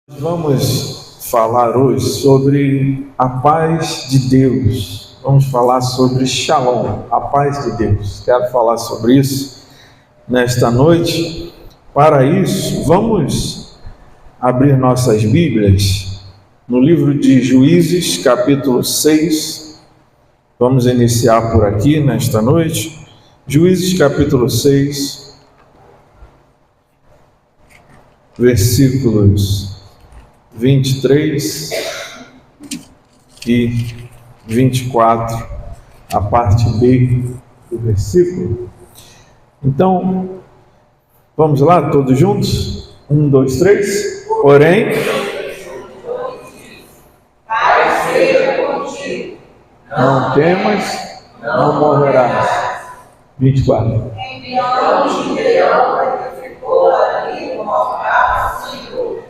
Vamos falar hoje sobre a paz de Deus. Vamos falar sobre Shalom, a paz de Deus. Quero falar sobre isso nesta noite. Para isso, vamos abrir nossas Bíblias no livro de Juízes, capítulo 6. Vamos iniciar por aqui nesta noite. Juízes, capítulo 6, versículos 23 e 24, a parte B do versículo. Então, vamos lá, todos juntos? 1, 2, 3. Porém, Pai seja contigo, não temas, não morrerás. 24. Então Gideão ficou ali no altar do Senhor.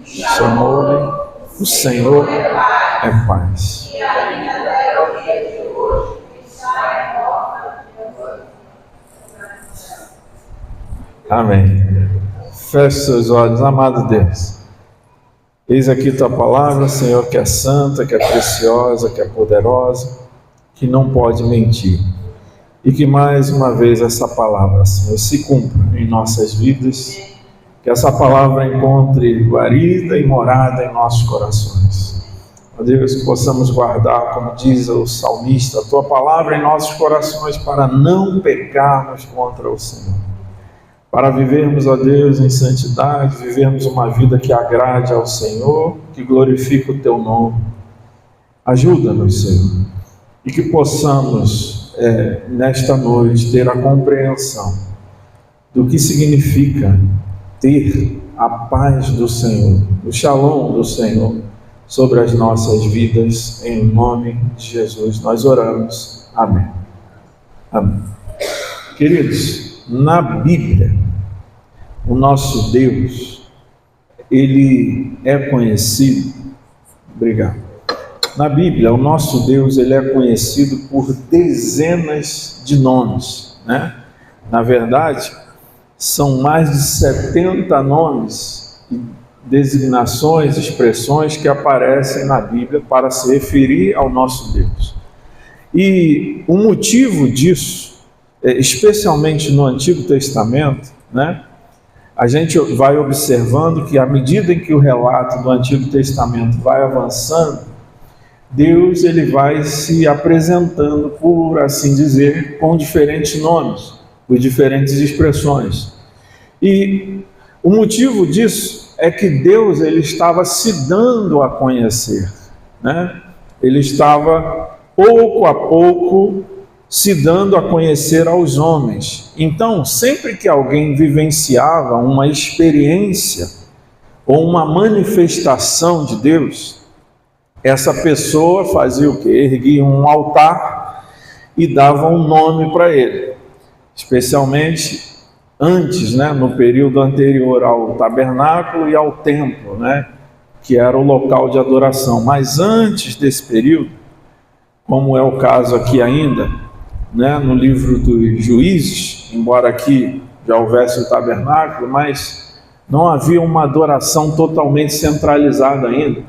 Chamou-lhe, o Senhor é paz. E ainda é o dia de hoje, que sai morta. Amém. Feche seus olhos, amado Deus. Eis aqui tua palavra, Senhor, que é santa, que é preciosa, que é poderosa, que não pode mentir. E que mais uma vez essa palavra, Senhor, se cumpra em nossas vidas. Que essa palavra encontre guarida e morada em nossos corações. Ó Deus, que possamos guardar, como diz o salmista, a tua palavra em nossos corações para não pecarmos contra o Senhor. Para vivermos, ó Deus, em santidade, vivermos uma vida que agrade ao Senhor, que glorifique o teu nome. Ajuda-nos, Senhor, e que possamos, nesta noite, ter a compreensão do que significa ter a paz do Senhor, o Shalom do Senhor sobre as nossas vidas, em nome de Jesus nós oramos. Amém. Amém. Queridos, na Bíblia, o nosso Deus, ele é conhecido, obrigado. Na Bíblia, o nosso Deus, ele é conhecido por dezenas de nomes, né? Na verdade, são mais de 70 nomes, designações, expressões que aparecem na Bíblia para se referir ao nosso Deus. E o motivo disso, especialmente no Antigo Testamento, né, a gente vai observando que à medida em que o relato do Antigo Testamento vai avançando, Deus ele vai se apresentando, por assim dizer, com diferentes nomes, por diferentes expressões. E o motivo disso é que Deus ele estava se dando a conhecer, né? Ele estava pouco a pouco se dando a conhecer aos homens. Então, sempre que alguém vivenciava uma experiência ou uma manifestação de Deus, essa pessoa fazia o quê? Erguia um altar e dava um nome para ele, especialmente antes, né, no período anterior ao tabernáculo e ao templo, né, que era o local de adoração. Mas antes desse período, como é o caso aqui ainda, né, no livro dos Juízes, embora aqui já houvesse o tabernáculo, mas não havia uma adoração totalmente centralizada ainda.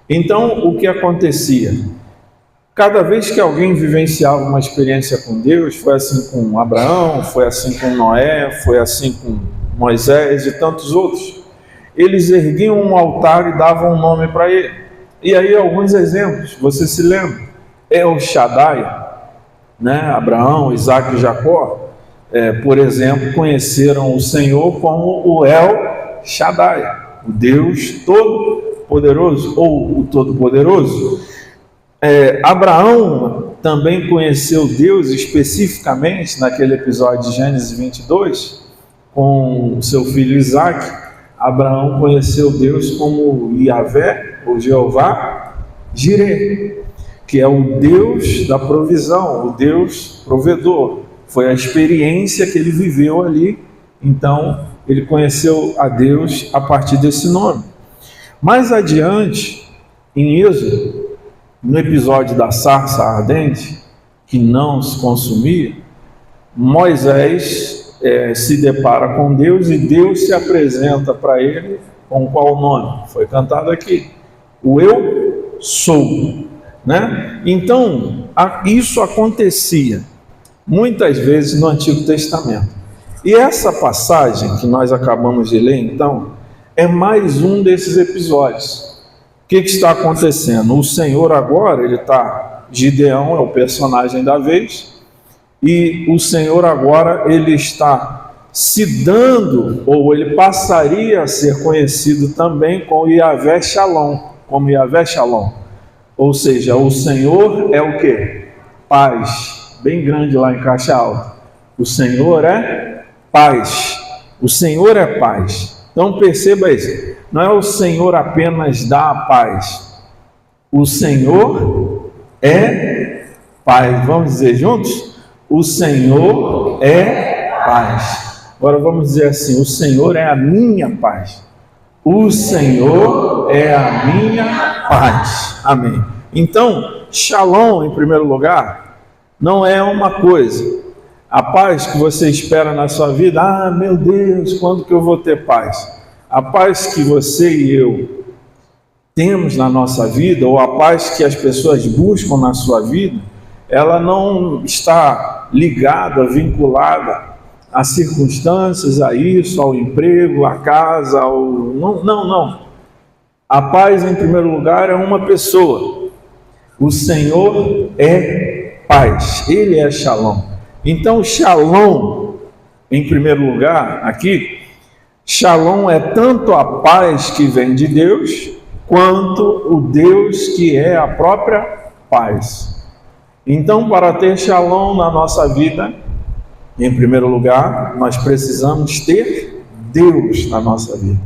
Então, o que acontecia? Cada vez que alguém vivenciava uma experiência com Deus, foi assim com Abraão, foi assim com Noé, foi assim com Moisés e tantos outros, eles erguiam um altar e davam um nome para ele. E aí alguns exemplos, você se lembra? El Shaddai, né? Abraão, Isaac e Jacó, por exemplo, conheceram o Senhor como o El Shaddai, o Deus Todo-Poderoso, ou o Todo-Poderoso. Abraão também conheceu Deus especificamente naquele episódio de Gênesis 22, com seu filho Isaac. Abraão conheceu Deus como Yahvé, ou Jeová Jireh, que é o Deus da provisão, o Deus provedor. Foi a experiência que ele viveu ali, então ele conheceu a Deus a partir desse nome. Mais adiante, em Êxodo, no episódio da sarça ardente, que não se consumia, Moisés se depara com Deus e Deus se apresenta para ele Com qual nome? Foi cantado aqui. O eu sou, né? Então, isso acontecia muitas vezes no Antigo Testamento. E essa passagem que nós acabamos de ler, então, é mais um desses episódios. O que está acontecendo? O Senhor agora, Gideão é o personagem da vez, e o Senhor agora, ele está se dando, ou ele passaria a ser conhecido também como Yahvé Shalom, ou seja, o Senhor é o quê? Paz, bem grande lá em Caixa Alta. O Senhor é paz, o Senhor é paz. Então perceba isso, não é o Senhor apenas dá a paz, o Senhor é paz. Vamos dizer juntos? O Senhor é paz. Agora vamos dizer assim: o Senhor é a minha paz. O Senhor é a minha paz. Amém. Então, Shalom, em primeiro lugar, não é uma coisa. A paz que você espera na sua vida, meu Deus, quando que eu vou ter paz? A paz que você e eu temos na nossa vida, ou a paz que as pessoas buscam na sua vida, ela não está ligada, vinculada a circunstâncias, a isso, ao emprego, à casa, não. A paz, em primeiro lugar, é uma pessoa. O Senhor é paz, Ele é Shalom. Então, Shalom, em primeiro lugar, aqui, Shalom é tanto a paz que vem de Deus, quanto o Deus que é a própria paz. Então, para ter Shalom na nossa vida, em primeiro lugar, nós precisamos ter Deus na nossa vida.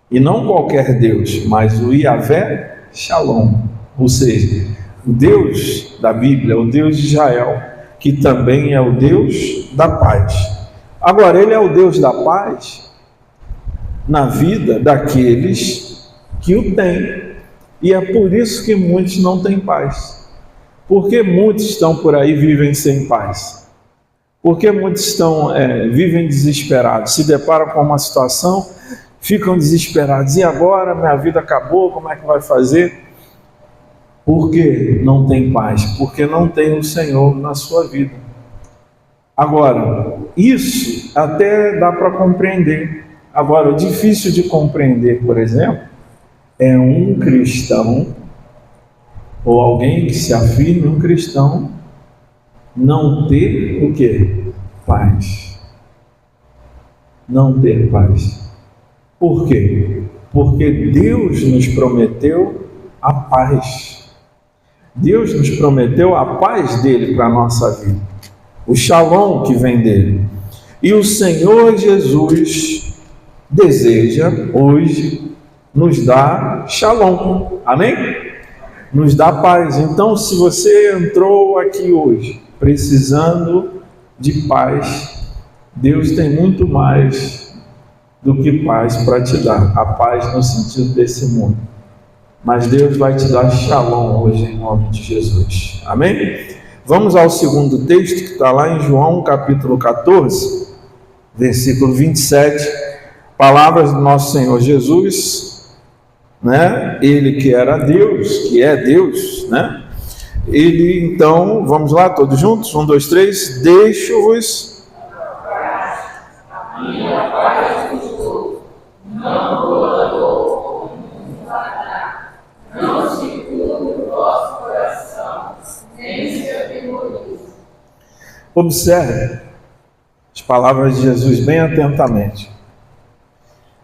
E não qualquer Deus, mas o Yahvé Shalom, ou seja, o Deus da Bíblia, o Deus de Israel, que também é o Deus da paz. Agora, Ele é o Deus da paz na vida daqueles que o têm. E é por isso que muitos não têm paz. Porque muitos estão por aí e vivem sem paz. Porque muitos vivem desesperados, se deparam com uma situação, ficam desesperados. E agora? Minha vida acabou, como é que vai fazer? Porque não tem paz, porque não tem o Senhor na sua vida. Agora, isso até dá para compreender. Agora, o difícil de compreender, por exemplo, é um cristão, ou alguém que se afirme um cristão, não ter o quê? Paz. Não ter paz. Por quê? Porque Deus nos prometeu a paz. Deus nos prometeu a paz dele para a nossa vida. O Shalom que vem dele. E o Senhor Jesus deseja hoje nos dar Shalom. Amém? Nos dá paz. Então, se você entrou aqui hoje precisando de paz, Deus tem muito mais do que paz para te dar. A paz no sentido desse mundo. Mas Deus vai te dar Shalom hoje em nome de Jesus. Amém? Vamos ao segundo texto que está lá em João capítulo 14, versículo 27. Palavras do nosso Senhor Jesus, né? Ele que era Deus, que é Deus, né? Ele, então, vamos lá, todos juntos? 1, 2, 3. Deixo-vos a minha paz vos dou, não toda dor, não se turbe o vosso coração, nem se atemorize. Observe as palavras de Jesus bem atentamente.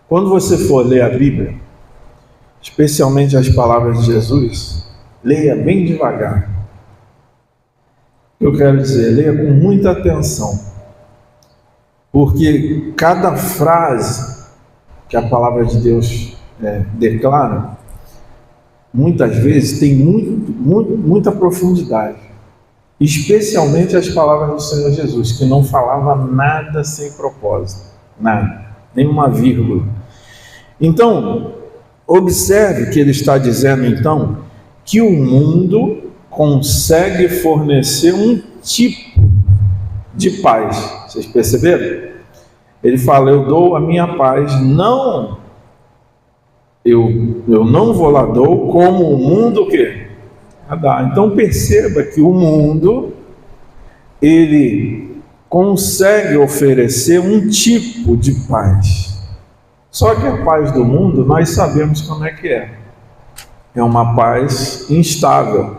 Quando você for ler a Bíblia, especialmente as palavras de Jesus, leia bem devagar. Eu quero dizer, leia com muita atenção, porque cada frase que a palavra de Deus declara, muitas vezes tem muita profundidade, especialmente as palavras do Senhor Jesus, que não falava nada sem propósito, nada, nenhuma vírgula. Então, observe que ele está dizendo, então, que o mundo consegue fornecer um tipo de paz. Vocês perceberam? Ele fala, eu dou a minha paz, não eu não vou lá dou, como o mundo o quê? A dá. Então perceba que o mundo, ele consegue oferecer um tipo de paz. Só que a paz do mundo, nós sabemos como é que é. É uma paz instável,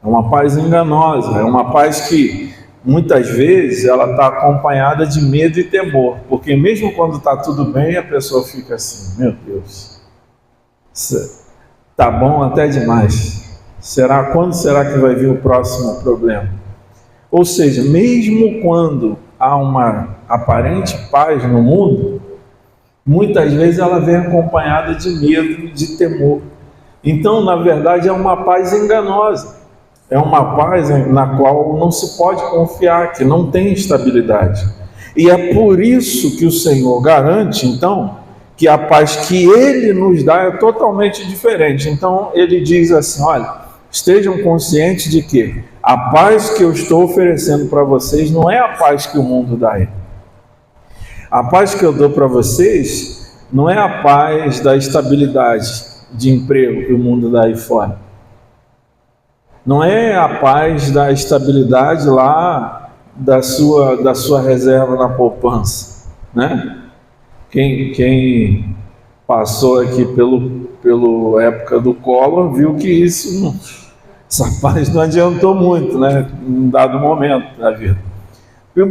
é uma paz enganosa, é uma paz que muitas vezes ela está acompanhada de medo e temor, porque mesmo quando está tudo bem, a pessoa fica assim, meu Deus, tá bom até demais, quando será que vai vir o próximo problema? Ou seja, mesmo quando há uma aparente paz no mundo, muitas vezes ela vem acompanhada de medo e de temor. Então, na verdade, é uma paz enganosa. É uma paz na qual não se pode confiar, que não tem estabilidade. E é por isso que o Senhor garante, então, que a paz que Ele nos dá é totalmente diferente. Então, Ele diz assim, olha, estejam conscientes de que a paz que eu estou oferecendo para vocês não é a paz que o mundo dá. A paz que eu dou para vocês não é a paz da estabilidade de emprego que o mundo dá aí fora. Não é a paz da estabilidade lá da sua reserva na poupança, né? Quem passou aqui pela época do Collor viu que essa paz não adiantou muito, né? Em dado momento da vida.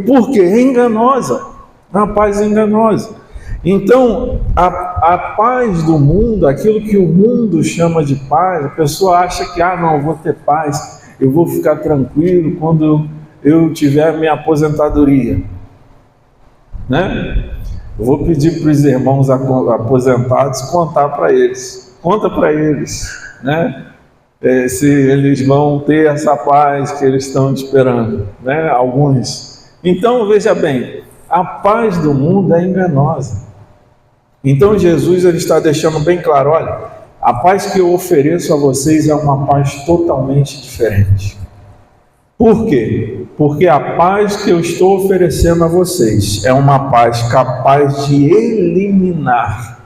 Por quê? É enganosa. É uma paz enganosa. Então, a paz do mundo, aquilo que o mundo chama de paz, a pessoa acha que, não, eu vou ter paz, eu vou ficar tranquilo quando eu tiver minha aposentadoria, né? Eu vou pedir para os irmãos aposentados contar para eles, conta para eles, né? Se eles vão ter essa paz que eles estão esperando, né? Alguns. Então, veja bem, a paz do mundo é enganosa. Então Jesus ele está deixando bem claro, olha, a paz que eu ofereço a vocês é uma paz totalmente diferente. Por quê? Porque a paz que eu estou oferecendo a vocês é uma paz capaz de eliminar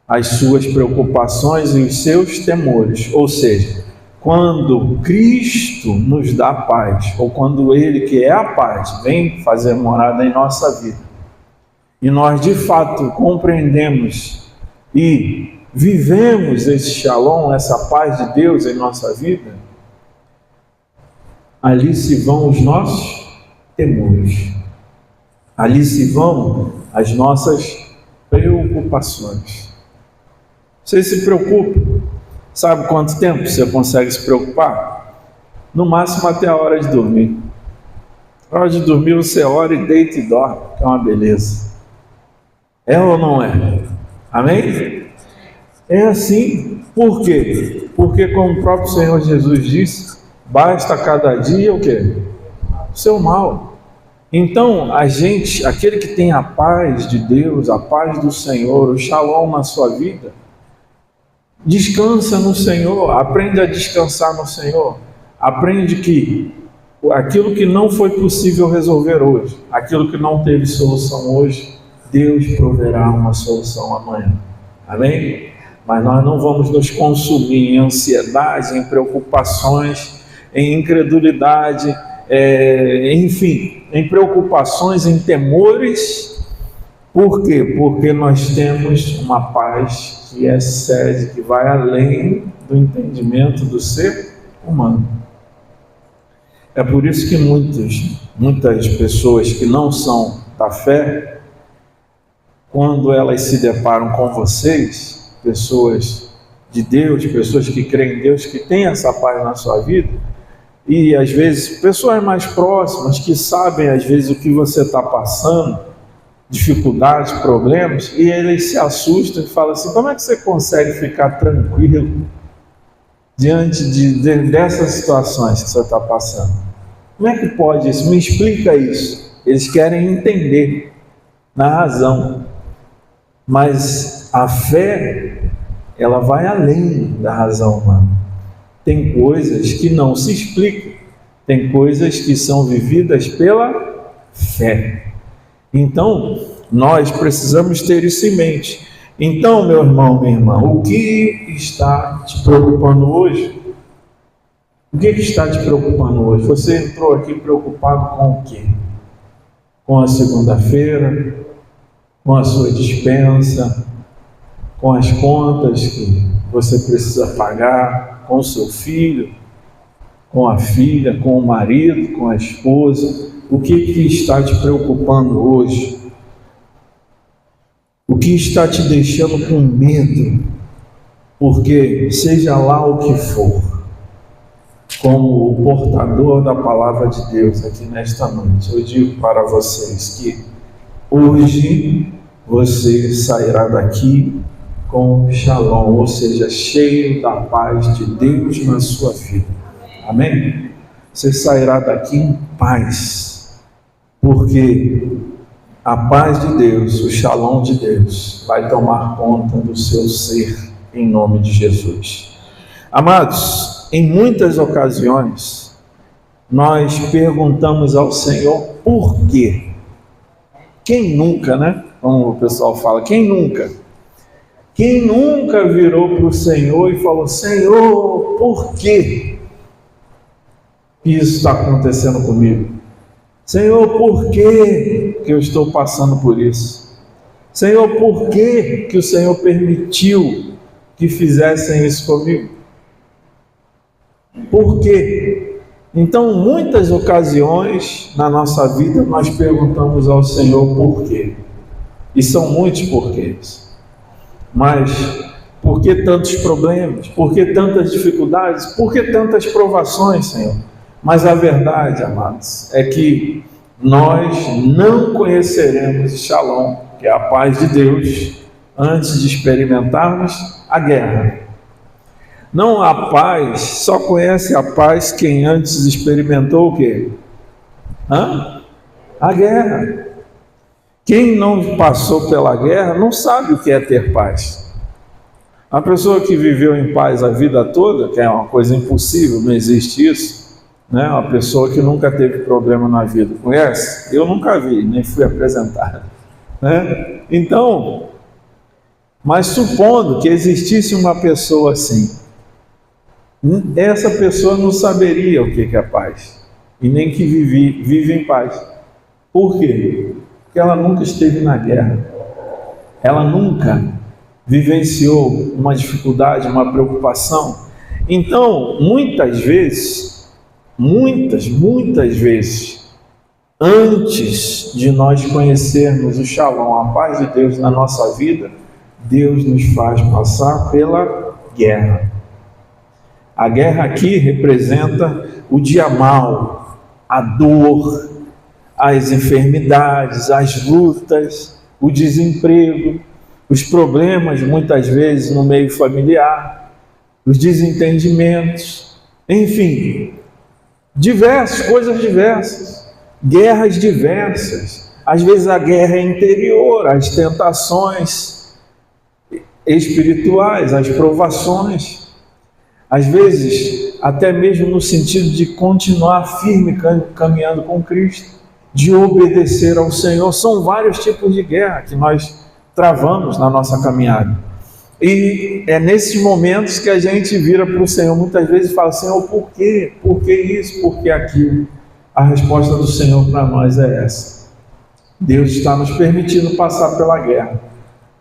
as suas preocupações e os seus temores. Ou seja, quando Cristo nos dá paz, ou quando Ele que é a paz vem fazer morada em nossa vida, e nós de fato compreendemos e vivemos esse shalom, essa paz de Deus em nossa vida, ali se vão os nossos temores, ali se vão as nossas preocupações. Você se preocupa? Sabe quanto tempo você consegue se preocupar? No máximo até a hora de dormir. A hora de dormir você ora e deita e dorme, que é uma beleza. É ou não é? Amém? É assim. Por quê? Porque como o próprio Senhor Jesus disse, basta cada dia o quê? O seu mal. Então, aquele que tem a paz de Deus, a paz do Senhor, o shalom na sua vida, descansa no Senhor, aprende a descansar no Senhor, aprende que aquilo que não foi possível resolver hoje, aquilo que não teve solução hoje, Deus proverá uma solução amanhã. Amém? Mas nós não vamos nos consumir em ansiedade, em preocupações, em incredulidade, enfim, em preocupações, em temores. Por quê? Porque nós temos uma paz que excede, que vai além do entendimento do ser humano. É por isso que muitas pessoas que não são da fé, quando elas se deparam com vocês, pessoas de Deus, pessoas que creem em Deus, que têm essa paz na sua vida, e às vezes pessoas mais próximas que sabem às vezes o que você está passando, dificuldades, problemas, e eles se assustam e falam assim, como é que você consegue ficar tranquilo diante dessas situações que você está passando? Como é que pode isso? Me explica isso. Eles querem entender na razão, mas a fé, ela vai além da razão humana. Tem coisas que não se explicam, tem coisas que são vividas pela fé. Então, nós precisamos ter isso em mente. Então, meu irmão, minha irmã, o que está te preocupando hoje? O que está te preocupando hoje? Você entrou aqui preocupado com o quê? Com a segunda-feira, com a sua despensa, com as contas que você precisa pagar, com o seu filho, com a filha, com o marido, com a esposa. O que está te preocupando hoje? O que está te deixando com medo? Porque seja lá o que for, como o portador da palavra de Deus aqui nesta noite, eu digo para vocês que hoje você sairá daqui com shalom, ou seja, cheio da paz de Deus na sua vida. Amém? Você sairá daqui em paz, porque a paz de Deus, o shalom de Deus, vai tomar conta do seu ser, em nome de Jesus. Amados, em muitas ocasiões, nós perguntamos ao Senhor por quê. Quem nunca, né? Como o pessoal fala, quem nunca? Quem nunca virou para o Senhor e falou: Senhor, por que isso está acontecendo comigo? Senhor, por que eu estou passando por isso? Senhor, por que o Senhor permitiu que fizessem isso comigo? Por quê? Então, muitas ocasiões na nossa vida nós perguntamos ao Senhor por quê. E são muitos porquês. Mas por que tantos problemas? Por que tantas dificuldades? Por que tantas provações, Senhor? Mas a verdade, amados, é que nós não conheceremos o shalom, que é a paz de Deus, antes de experimentarmos a guerra. Não há paz, só conhece a paz quem antes experimentou o quê? A guerra. Quem não passou pela guerra não sabe o que é ter paz. A pessoa que viveu em paz a vida toda, que é uma coisa impossível, não existe isso, né? Uma pessoa que nunca teve problema na vida, conhece? Eu nunca vi, nem fui apresentado, né? Então, mas supondo que existisse uma pessoa assim, essa pessoa não saberia o que é paz, e nem que vive em paz. Por quê? Porque ela nunca esteve na guerra, ela nunca vivenciou uma dificuldade, uma preocupação. Então, muitas vezes, antes de nós conhecermos o shalom, a paz de Deus na nossa vida, Deus nos faz passar pela guerra. A guerra aqui representa o dia mau, a dor, as enfermidades, as lutas, o desemprego, os problemas muitas vezes no meio familiar, os desentendimentos, enfim, coisas diversas, guerras diversas. Às vezes a guerra é interior, as tentações espirituais, as provações. Às vezes, até mesmo no sentido de continuar firme caminhando com Cristo, de obedecer ao Senhor. São vários tipos de guerra que nós travamos na nossa caminhada. E é nesses momentos que a gente vira para o Senhor muitas vezes e fala: Senhor, por quê? Por que isso? Por que aquilo? A resposta do Senhor para nós é essa: Deus está nos permitindo passar pela guerra,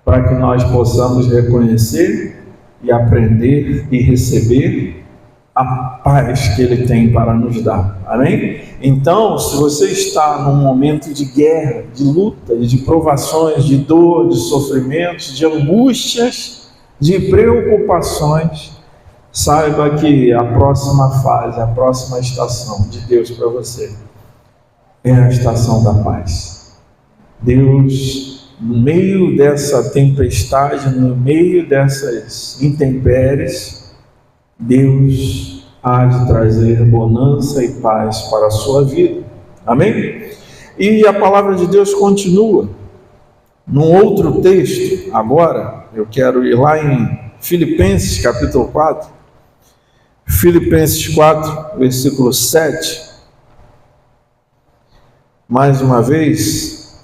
para que nós possamos reconhecer e aprender e receber a paz que Ele tem para nos dar. Amém? Então, se você está num momento de guerra, de luta, de provações, de dor, de sofrimentos, de angústias, de preocupações, saiba que a próxima fase, a próxima estação de Deus para você é a estação da paz. Deus, no meio dessa tempestade, no meio dessas intempéries, Deus há de trazer bonança e paz para a sua vida. Amém? E a palavra de Deus continua. Num outro texto, agora, eu quero ir lá em Filipenses capítulo 4. Filipenses 4, versículo 7. Mais uma vez,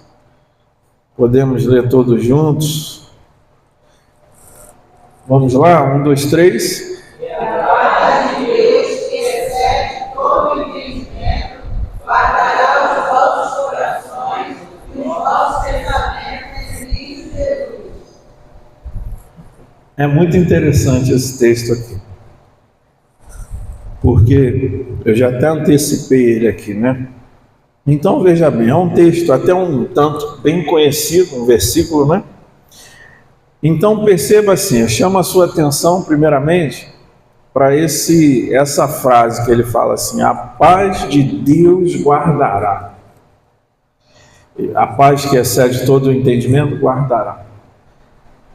podemos ler todos juntos. Vamos lá? 1, 2, 3. E a paz de Deus, que excede todo entendimento, guardará os vossos corações e os vossos pensamentos em Cristo Jesus. É muito interessante esse texto aqui, porque eu já até antecipei ele aqui, né? Então veja bem, é um texto até um tanto bem conhecido, um versículo, né? Então perceba assim, eu chamo a sua atenção primeiramente para essa frase que ele fala assim: a paz de Deus guardará. A paz que excede todo o entendimento guardará.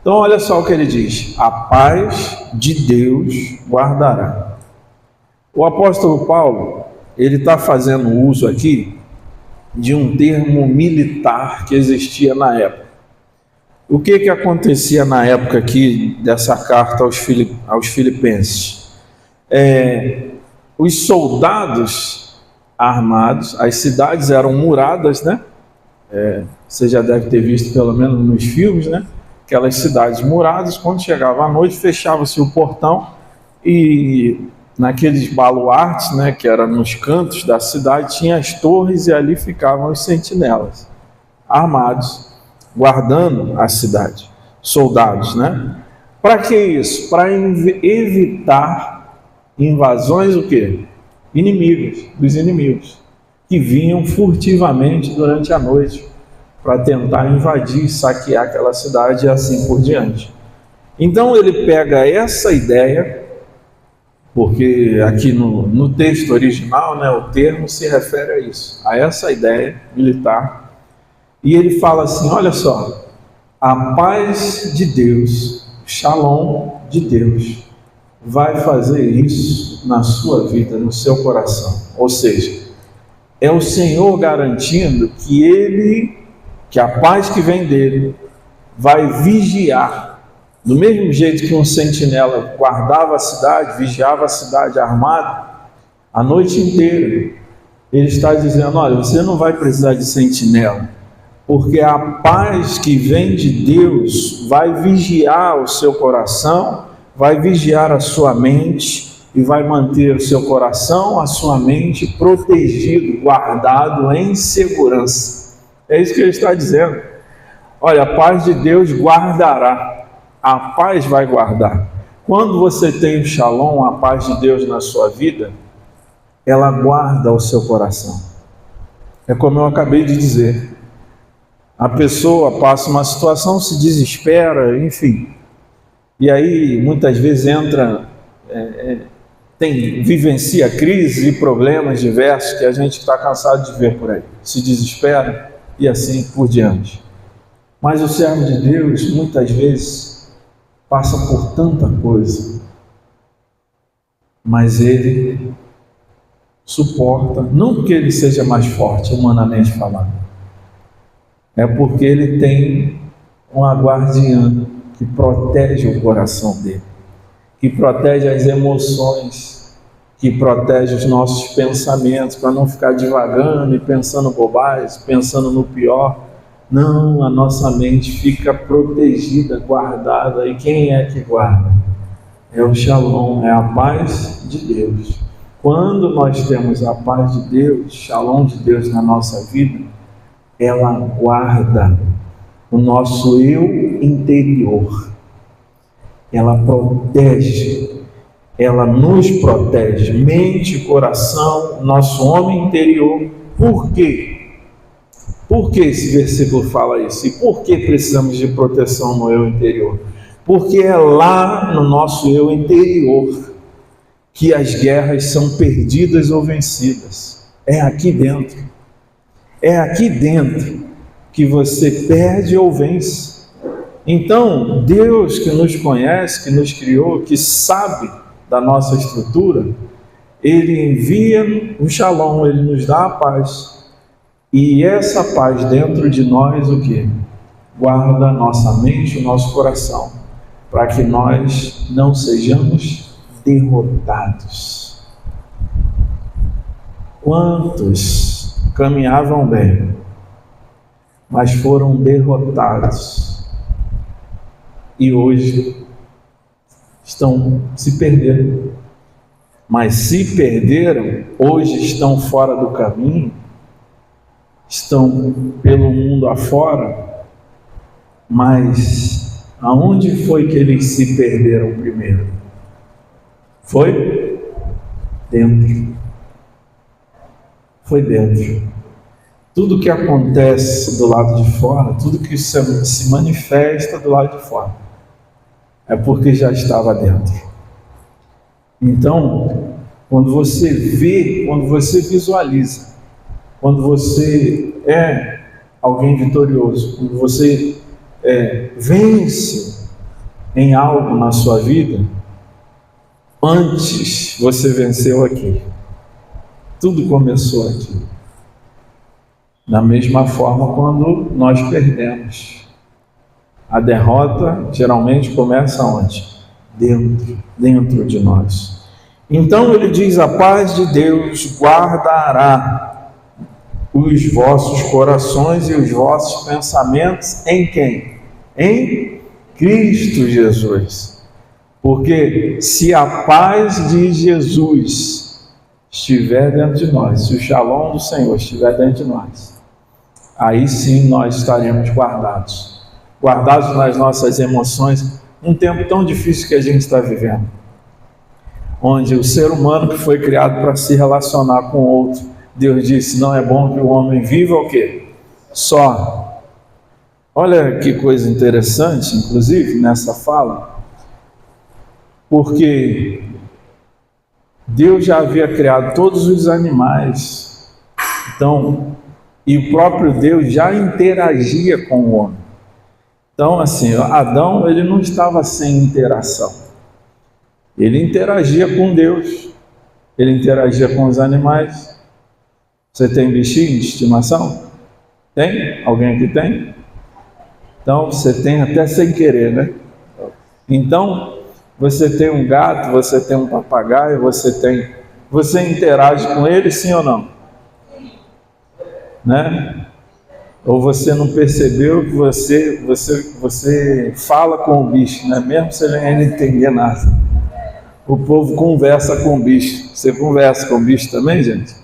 Então olha só o que ele diz: a paz de Deus guardará. O apóstolo Paulo, ele está fazendo uso aqui de um termo militar que existia na época. O que acontecia na época aqui dessa carta aos Filipenses? Os soldados armados, as cidades eram muradas, né? Você já deve ter visto pelo menos nos filmes, né? Aquelas cidades muradas, quando chegava a noite, fechava-se o portão e naqueles baluartes, né, que eram nos cantos da cidade, tinha as torres e ali ficavam os sentinelas, armados, guardando a cidade, soldados, né? Para que isso? Para evitar invasões, o quê? Dos inimigos, que vinham furtivamente durante a noite para tentar invadir, saquear aquela cidade e assim por diante. Então ele pega essa ideia, porque aqui no texto original, né, o termo se refere a isso, a essa ideia militar, e ele fala assim: olha só, a paz de Deus, Shalom de Deus, vai fazer isso na sua vida, no seu coração. Ou seja, é o Senhor garantindo que a paz que vem dele vai vigiar. Do mesmo jeito que um sentinela guardava a cidade, vigiava a cidade armado, a noite inteira, ele está dizendo: olha, você não vai precisar de sentinela, porque a paz que vem de Deus vai vigiar o seu coração, vai vigiar a sua mente e vai manter o seu coração, a sua mente protegido, guardado em segurança. É isso que ele está dizendo. Olha, a paz de Deus guardará. A paz vai guardar. Quando você tem o Shalom, a paz de Deus na sua vida, ela guarda o seu coração. É como eu acabei de dizer. A pessoa passa uma situação, se desespera, enfim. E aí, muitas vezes vivencia crise e problemas diversos que a gente está cansado de ver por aí. Se desespera e assim por diante. Mas o servo de Deus, muitas vezes, passa por tanta coisa, mas ele suporta, não porque ele seja mais forte, humanamente falando, é porque ele tem uma guardiã que protege o coração dele, que protege as emoções, que protege os nossos pensamentos, para não ficar divagando e pensando bobagem, pensando no pior. Não, a nossa mente fica protegida, guardada. E quem é que guarda? É o Shalom, é a paz de Deus. Quando nós temos a paz de Deus, Shalom de Deus na nossa vida, ela guarda o nosso eu interior. Ela protege, ela nos protege, mente, coração, nosso homem interior. Por quê? Por que esse versículo fala isso? E por que precisamos de proteção no eu interior? Porque é lá no nosso eu interior que as guerras são perdidas ou vencidas. É aqui dentro. É aqui dentro que você perde ou vence. Então, Deus que nos conhece, que nos criou, que sabe da nossa estrutura, Ele envia o Shalom, Ele nos dá a paz. E essa paz dentro de nós, o quê? Guarda a nossa mente, o nosso coração, para que nós não sejamos derrotados. Quantos caminhavam bem, mas foram derrotados e hoje se perderam. Mas se perderam, hoje estão fora do caminho, estão pelo mundo afora, mas aonde foi que eles se perderam primeiro? Foi dentro. Foi dentro. Tudo que acontece do lado de fora, tudo que se manifesta do lado de fora, é porque já estava dentro. Então, quando você vê, quando você visualiza, quando você é alguém vitorioso, quando você vence em algo na sua vida, antes você venceu aqui. Tudo começou aqui. Da mesma forma, quando nós perdemos, a derrota geralmente começa onde? Dentro de nós. Então ele diz: a paz de Deus guardará os vossos corações e os vossos pensamentos em quem? Em Cristo Jesus. Porque se a paz de Jesus estiver dentro de nós, se o shalom do Senhor estiver dentro de nós, aí sim nós estaremos guardados nas nossas emoções, num tempo tão difícil que a gente está vivendo, onde o ser humano que foi criado para se relacionar com o outro, Deus disse: não é bom que o homem viva o quê? Só. Olha que coisa interessante, inclusive, nessa fala, porque Deus já havia criado todos os animais, então, e o próprio Deus já interagia com o homem. Então, assim, Adão, ele não estava sem interação. Ele interagia com Deus, ele interagia com os animais. Você tem bichinho de estimação? Tem? Alguém aqui tem? Então, você tem até sem querer, né? Então, você tem um gato, você tem um papagaio, você interage com ele, sim ou não? Né? Ou você não percebeu que você fala com o bicho, né? Mesmo se ele não entender nada. O povo conversa com o bicho. Você conversa com o bicho também, gente?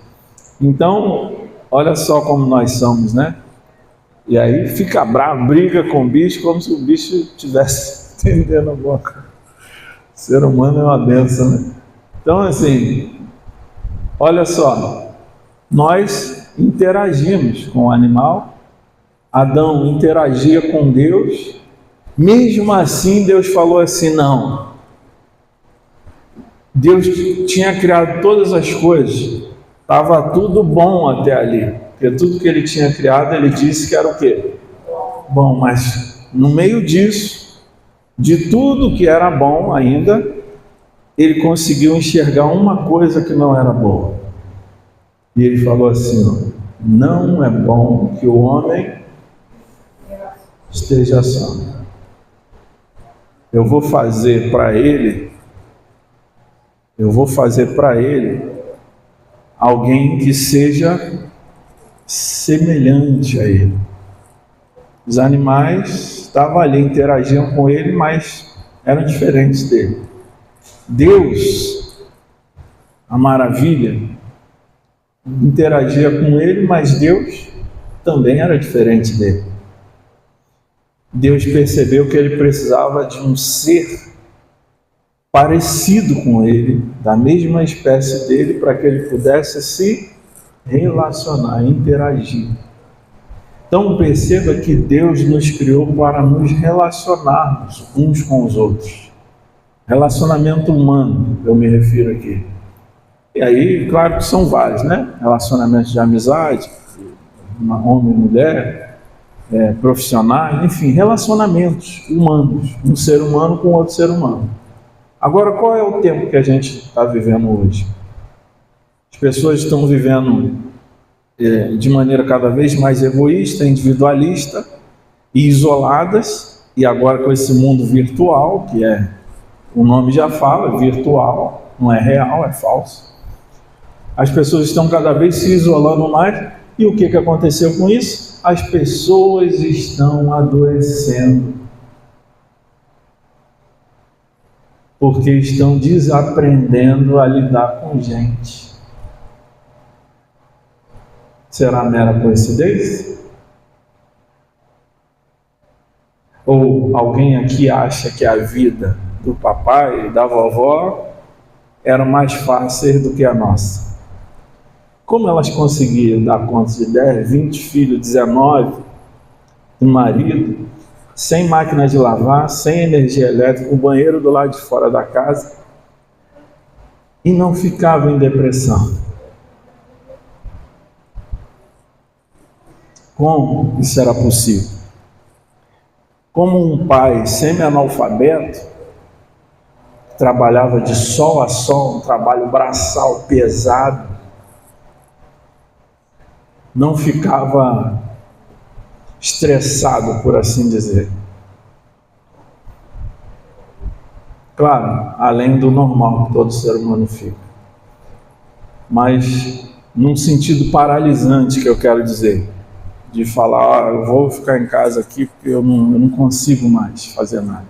Então, olha só como nós somos, né? E aí fica bravo, briga com o bicho como se o bicho estivesse entendendo alguma coisa. O ser humano é uma benção, né? Então, assim, olha só, nós interagimos com o animal, Adão interagia com Deus, mesmo assim Deus falou assim: não. Deus tinha criado todas as coisas, estava tudo bom até ali, porque tudo que ele tinha criado, ele disse que era o quê? Bom, mas no meio disso, de tudo que era bom ainda, ele conseguiu enxergar uma coisa que não era boa. E ele falou assim: não é bom que o homem esteja só. Eu vou fazer para ele alguém que seja semelhante a ele. Os animais estavam ali, interagiam com ele, mas eram diferentes dele. Deus, a maravilha, interagia com ele, mas Deus também era diferente dele. Deus percebeu que ele precisava de um ser parecido com ele, da mesma espécie dele, para que ele pudesse se relacionar, interagir. Então perceba que Deus nos criou para nos relacionarmos uns com os outros. Relacionamento humano, eu me refiro aqui. E aí, claro que são vários, né? Relacionamentos de amizade, homem e mulher, profissionais, enfim, relacionamentos humanos, um ser humano com outro ser humano. Agora, qual é o tempo que a gente está vivendo hoje? As pessoas estão vivendo de maneira cada vez mais egoísta, individualista e isoladas, e agora com esse mundo virtual, que o nome já fala, virtual, não é real, é falso. As pessoas estão cada vez se isolando mais, e o que aconteceu com isso? As pessoas estão adoecendo. porque estão desaprendendo a lidar com gente. Será mera coincidência? Ou alguém aqui acha que a vida do papai e da vovó era mais fácil do que a nossa? Como elas conseguiam dar conta de 10, 20 filhos, 19, um marido, sem máquina de lavar, sem energia elétrica, o banheiro do lado de fora da casa, e não ficavam em depressão? Como isso era possível? Como um pai semi-analfabeto, trabalhava de sol a sol, um trabalho braçal pesado, não ficava estressado, por assim dizer. Claro, além do normal que todo ser humano fica. Mas num sentido paralisante, que eu quero dizer, de falar, eu vou ficar em casa aqui porque eu não consigo mais fazer nada.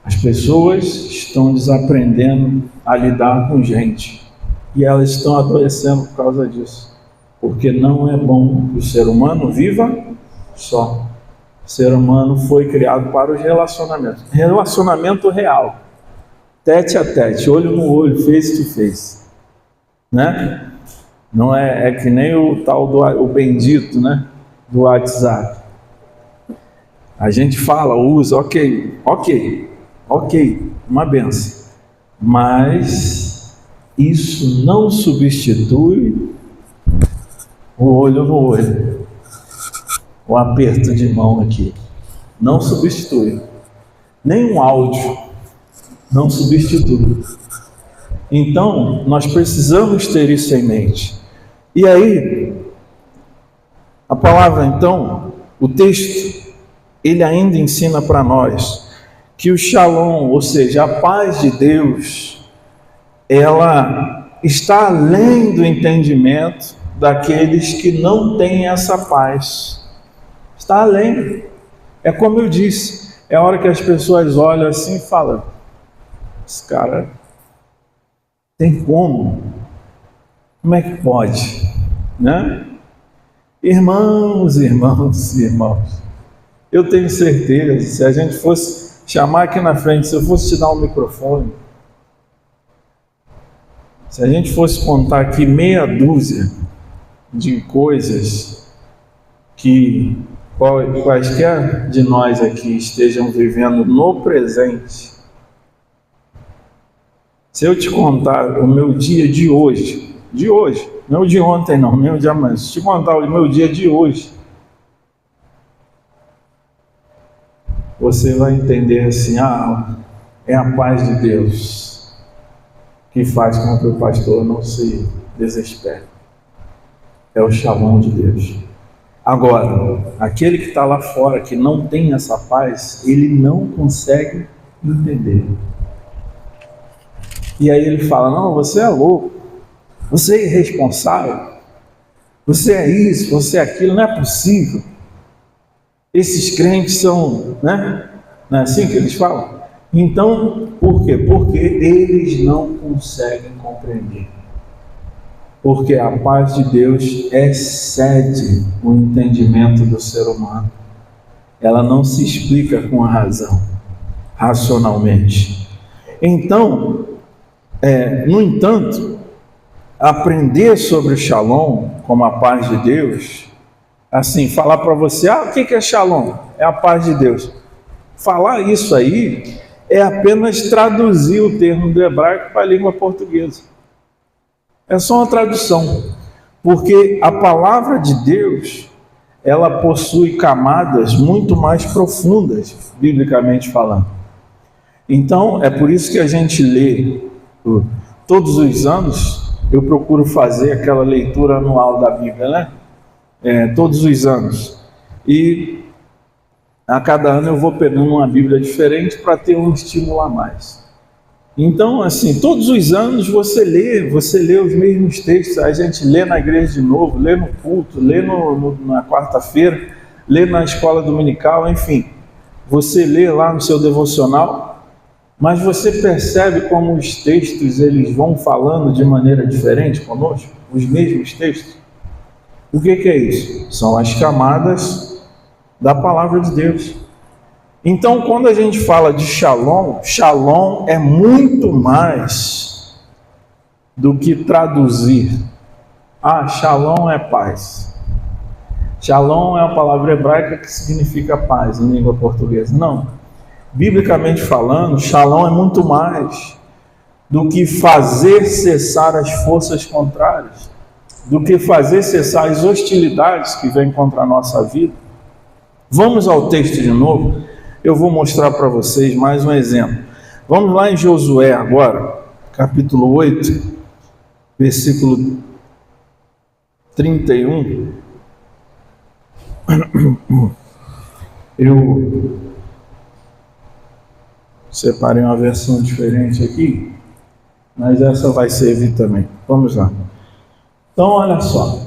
As pessoas estão desaprendendo a lidar com gente. E elas estão adoecendo por causa disso. Porque não é bom que o ser humano viva só. O ser humano foi criado para os relacionamentos. Relacionamento real. Tete a tete, olho no olho, face to face. Né? Não é que nem o tal o bendito, né? Do WhatsApp. A gente fala, usa, ok, uma benção. Mas isso não substitui o olho no olho, o aperto de mão aqui. Não substitui. Nem um áudio não substitui. Então, nós precisamos ter isso em mente. E aí, a palavra então, o texto, ele ainda ensina para nós que o Shalom, ou seja, a paz de Deus, ela está além do entendimento daqueles que não têm essa paz. Está além. É como eu disse, é a hora que as pessoas olham assim e falam, esse cara tem como? Como é que pode? Né? Irmãos, eu tenho certeza, se a gente fosse chamar aqui na frente, se eu fosse te dar um microfone, se a gente fosse contar aqui meia dúzia de coisas que quaisquer de nós aqui estejam vivendo no presente, se eu te contar o meu dia de hoje, não o de ontem não, nem o de amanhã, se eu te contar o meu dia de hoje, você vai entender assim, é a paz de Deus que faz com que o pastor não se desespere. É o Shalom de Deus. Agora, aquele que está lá fora, que não tem essa paz, ele não consegue entender. E aí ele fala, não, você é louco, você é irresponsável, você é isso, você é aquilo, não é possível. Esses crentes são, né? Não é assim que eles falam? Então, por quê? Porque eles não conseguem compreender. Porque a paz de Deus excede o entendimento do ser humano. Ela não se explica com a razão, racionalmente. Então, no entanto, aprender sobre o Shalom, como a paz de Deus, assim, falar para você, o que é Shalom? É a paz de Deus. Falar isso aí é apenas traduzir o termo do hebraico para a língua portuguesa. É só uma tradução, porque a palavra de Deus, ela possui camadas muito mais profundas, biblicamente falando. Então, é por isso que a gente lê todos os anos, eu procuro fazer aquela leitura anual da Bíblia, né? Todos os anos. E a cada ano eu vou pegando uma Bíblia diferente para ter um estímulo a mais. Então, assim, todos os anos você lê os mesmos textos, a gente lê na igreja de novo, lê no culto, lê na quarta-feira, lê na escola dominical, enfim. você lê lá no seu devocional, mas você percebe como os textos eles vão falando de maneira diferente conosco, os mesmos textos. O que é isso? São as camadas da palavra de Deus. Então, quando a gente fala de Shalom, Shalom é muito mais do que traduzir. Shalom é paz. Shalom é a palavra hebraica que significa paz em língua portuguesa. Não. Biblicamente falando, Shalom é muito mais do que fazer cessar as forças contrárias, do que fazer cessar as hostilidades que vêm contra a nossa vida. Vamos ao texto de novo. Eu vou mostrar para vocês mais um exemplo. Vamos lá em Josué agora, capítulo 8, versículo 31. Eu separei uma versão diferente aqui, mas essa vai servir também. Vamos lá. Então, olha só.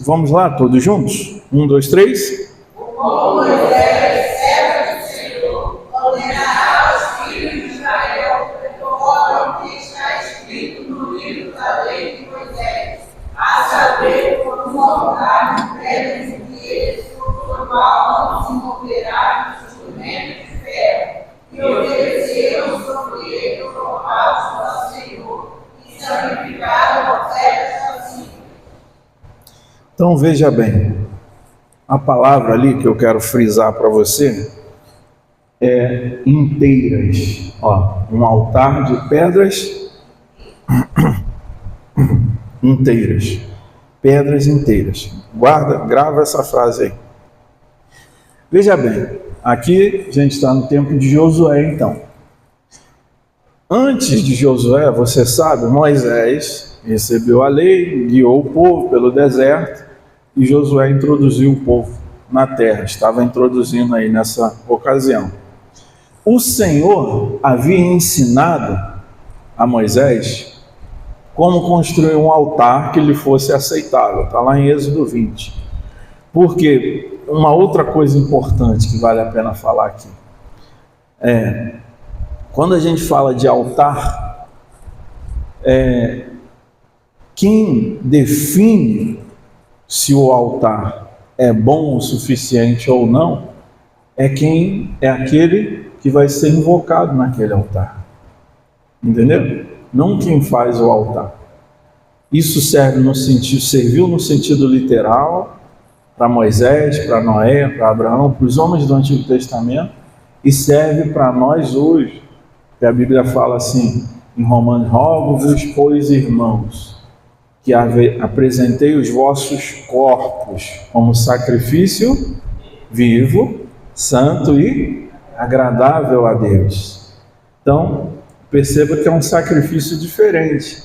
Vamos lá, todos juntos? 1, 2, 3. Como Moisés, servo do Senhor, ordenará aos filhos de Israel, conforme o que está escrito no livro da lei de Moisés, a saber, por um altar de pedras e guias, por qual não se moverá instrumento de ferro, e ofereceram sobre ele holocaustos ao Senhor, e sacrificaram ofertas assim. Então veja bem, a palavra ali que eu quero frisar para você é inteiras. Um altar de pedras inteiras. Pedras inteiras. Grava essa frase aí. Veja bem, aqui a gente está no tempo de Josué então. Antes de Josué, você sabe, Moisés recebeu a lei, guiou o povo pelo deserto, e Josué introduziu o povo na terra, estava introduzindo aí nessa ocasião. O Senhor havia ensinado a Moisés como construir um altar que lhe fosse aceitável, está lá em Êxodo 20. Porque uma outra coisa importante que vale a pena falar aqui, quando a gente fala de altar, quem define se o altar é bom o suficiente ou não, é aquele que vai ser invocado naquele altar. Entendeu? Não quem faz o altar. Isso serviu no sentido literal para Moisés, para Noé, para Abraão, para os homens do Antigo Testamento, e serve para nós hoje, que a Bíblia fala assim, em Romanos: rogo-vos, pois, irmãos, que apresentei os vossos corpos como sacrifício vivo, santo e agradável a Deus. Então, perceba que é um sacrifício diferente.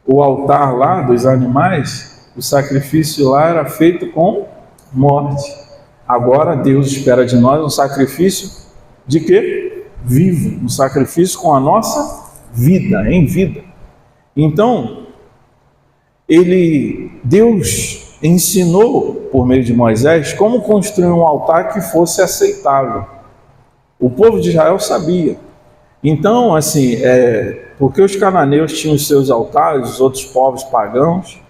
O altar lá dos animais, o sacrifício lá era feito com morte. Agora Deus espera de nós um sacrifício de quê? Vivo, um sacrifício com a nossa vida, em vida. Então, Deus ensinou por meio de Moisés como construir um altar que fosse aceitável. O povo de Israel sabia. Então, assim, porque os cananeus tinham os seus altares, os outros povos pagãos,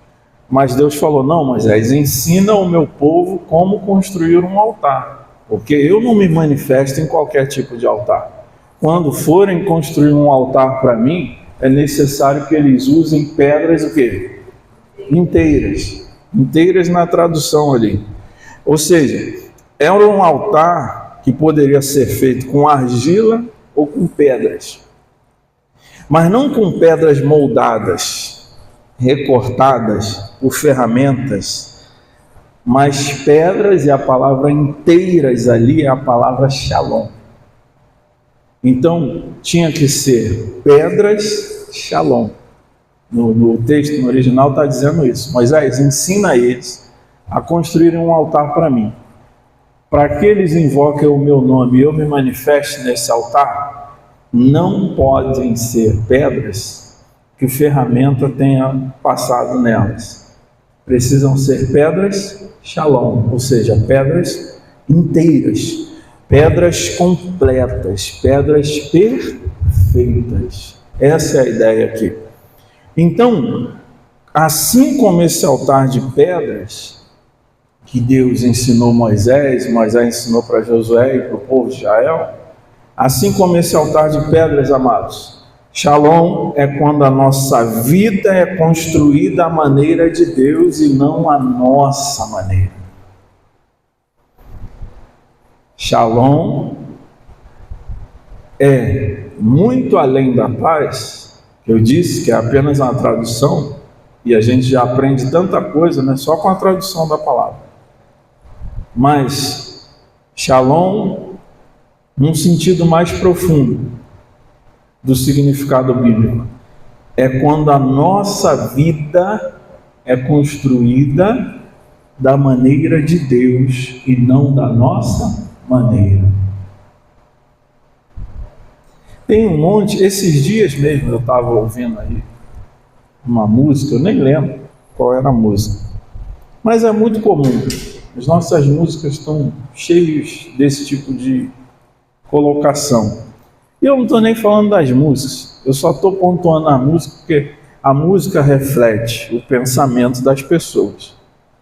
mas Deus falou: não, Moisés, ensina o meu povo como construir um altar, porque eu não me manifesto em qualquer tipo de altar. Quando forem construir um altar para mim, é necessário que eles usem pedras o quê? Inteiras na tradução ali. Ou seja, era um altar que poderia ser feito com argila ou com pedras, mas não com pedras moldadas, recortadas por ferramentas, mas pedras, e a palavra inteiras ali é a palavra shalom. Então tinha que ser pedras shalom. No texto, no original, está dizendo isso. Moisés, ensina eles a construírem um altar para mim, para que eles invoquem o meu nome e eu me manifeste nesse altar. Não podem ser pedras que ferramenta tenha passado nelas. Precisam ser pedras shalom, ou seja, pedras inteiras. pedras completas, pedras perfeitas. Essa é a ideia aqui. Então, assim como esse altar de pedras que Deus ensinou Moisés, Moisés ensinou para Josué e para o povo de Israel, assim como esse altar de pedras, amados, Shalom é quando a nossa vida é construída à maneira de Deus e não à nossa maneira. Shalom é muito além da paz. Eu disse que é apenas uma tradução e a gente já aprende tanta coisa, né, só com a tradução da palavra. Mas Shalom, num sentido mais profundo do significado bíblico, é quando a nossa vida é construída da maneira de Deus e não da nossa maneira. Tem um monte, esses dias mesmo eu estava ouvindo aí uma música, eu nem lembro qual era a música, mas é muito comum, as nossas músicas estão cheias desse tipo de colocação. E eu não estou nem falando das músicas, eu só estou pontuando a música porque a música reflete o pensamento das pessoas.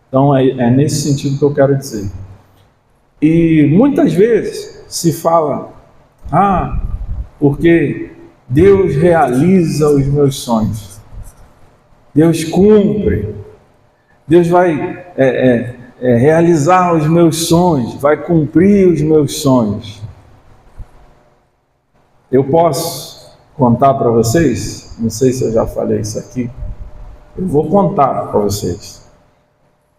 Então é nesse sentido que eu quero dizer. E muitas vezes se fala, porque Deus realiza os meus sonhos, Deus cumpre, Deus vai realizar os meus sonhos, vai cumprir os meus sonhos. Eu posso contar para vocês, não sei se eu já falei isso aqui, eu vou contar para vocês,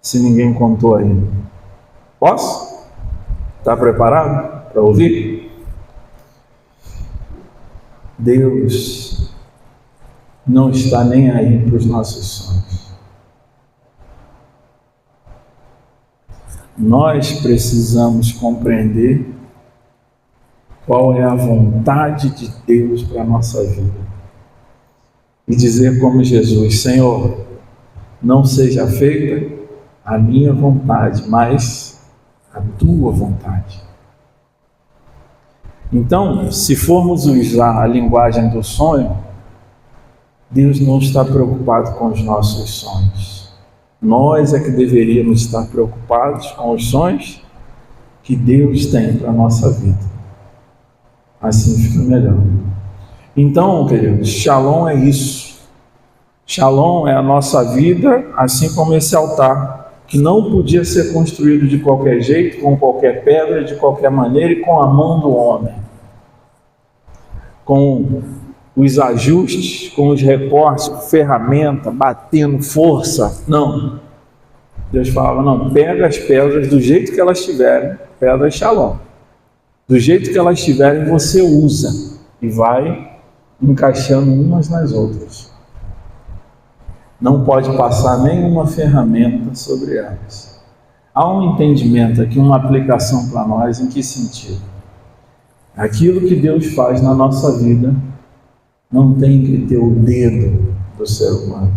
se ninguém contou ainda. Posso? Está preparado para ouvir? Deus não está nem aí para os nossos sonhos. Nós precisamos compreender qual é a vontade de Deus para a nossa vida. E dizer como Jesus: Senhor, não seja feita a minha vontade, mas a tua vontade. Então, se formos usar a linguagem do sonho, Deus não está preocupado com os nossos sonhos. Nós é que deveríamos estar preocupados com os sonhos que Deus tem para a nossa vida. Assim fica melhor. Então, queridos, Shalom é isso. Shalom é a nossa vida, assim como esse altar, que não podia ser construído de qualquer jeito, com qualquer pedra, de qualquer maneira e com a mão do homem. Com os ajustes, com os recortes, ferramenta, batendo, força. Não. Deus falava, não, pega as pedras do jeito que elas estiverem, pedras Shalom. Do jeito que elas estiverem, você usa e vai encaixando umas nas outras. Não pode passar nenhuma ferramenta sobre elas. Há um entendimento aqui, uma aplicação para nós, em que sentido? Aquilo que Deus faz na nossa vida não tem que ter o dedo do ser humano.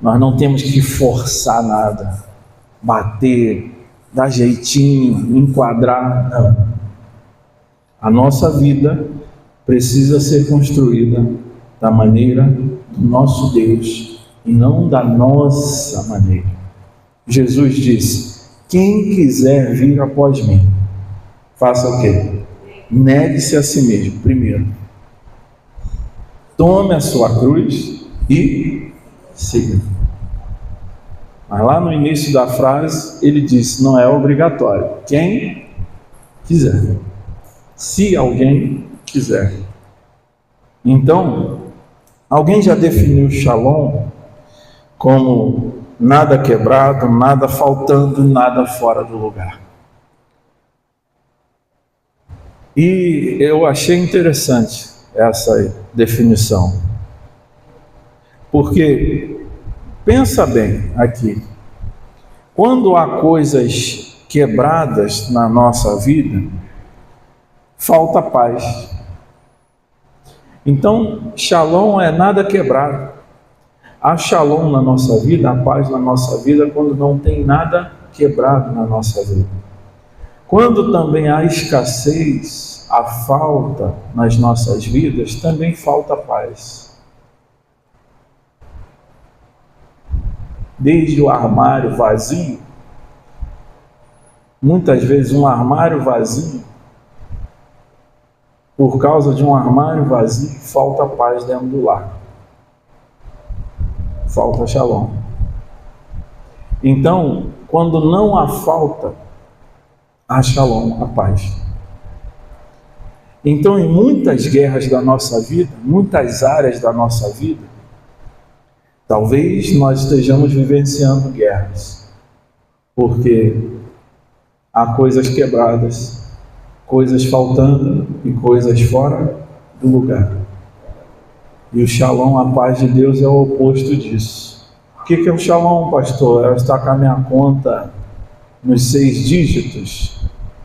Nós não temos que forçar nada, bater, dar jeitinho, enquadrar, não. A nossa vida precisa ser construída da maneira do nosso Deus e não da nossa maneira. Jesus disse: quem quiser vir após mim, faça o quê? Negue-se a si mesmo, primeiro. Tome a sua cruz e siga. Mas lá no início da frase, ele disse, não é obrigatório. Quem quiser. Se alguém quiser. Então, alguém já definiu Shalom como nada quebrado, nada faltando, nada fora do lugar. E eu achei interessante essa definição. Porque, pensa bem aqui, quando há coisas quebradas na nossa vida, falta paz. Então, Shalom é nada quebrado. Há Shalom na nossa vida, há paz na nossa vida, quando não tem nada quebrado na nossa vida. Quando também há escassez, há falta nas nossas vidas, também falta paz. Desde o armário vazio, muitas vezes um armário vazio, por causa de um armário vazio, falta paz dentro do lar. Falta shalom. Então, quando não há falta, há shalom, a paz. Então, em muitas guerras da nossa vida, muitas áreas da nossa vida, talvez nós estejamos vivenciando guerras, porque há coisas quebradas, coisas faltando e coisas fora do lugar. E o shalom, a paz de Deus, é o oposto disso. O que é o shalom, pastor? É estar com a minha conta nos 6 dígitos?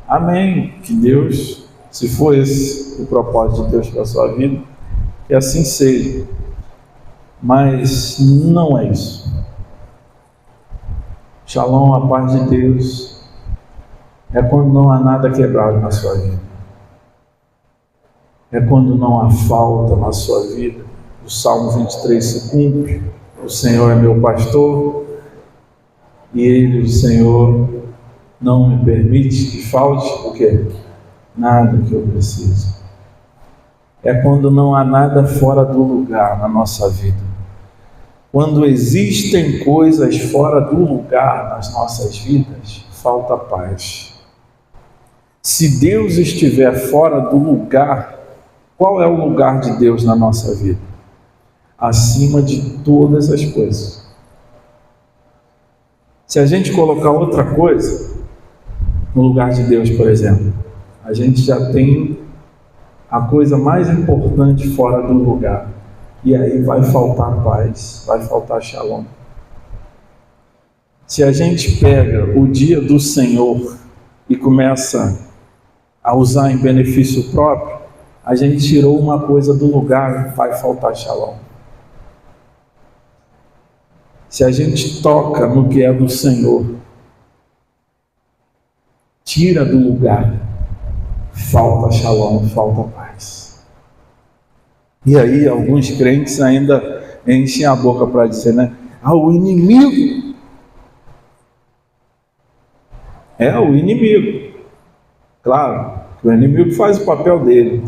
Amém. Que Deus, se for esse o propósito de Deus para a sua vida, que assim seja. Mas não é isso. Shalom, a paz de Deus, é quando não há nada quebrado na sua vida. É quando não há falta na sua vida. O Salmo 23 se cumpre. O Senhor é meu pastor e Ele, o Senhor, não me permite que falte o quê? Nada que eu preciso. É quando não há nada fora do lugar na nossa vida. Quando existem coisas fora do lugar nas nossas vidas, falta paz. Se Deus estiver fora do lugar, qual é o lugar de Deus na nossa vida? Acima de todas as coisas. Se a gente colocar outra coisa no lugar de Deus, por exemplo, a gente já tem a coisa mais importante fora do lugar. E aí vai faltar paz, vai faltar shalom. Se a gente pega o dia do Senhor e começa a usar em benefício próprio, a gente tirou uma coisa do lugar, vai faltar shalom. Se a gente toca no que é do Senhor, tira do lugar, falta shalom, falta paz. E aí alguns crentes ainda enchem a boca para dizer, né? O inimigo. É o inimigo. Claro, que o inimigo faz o papel dele,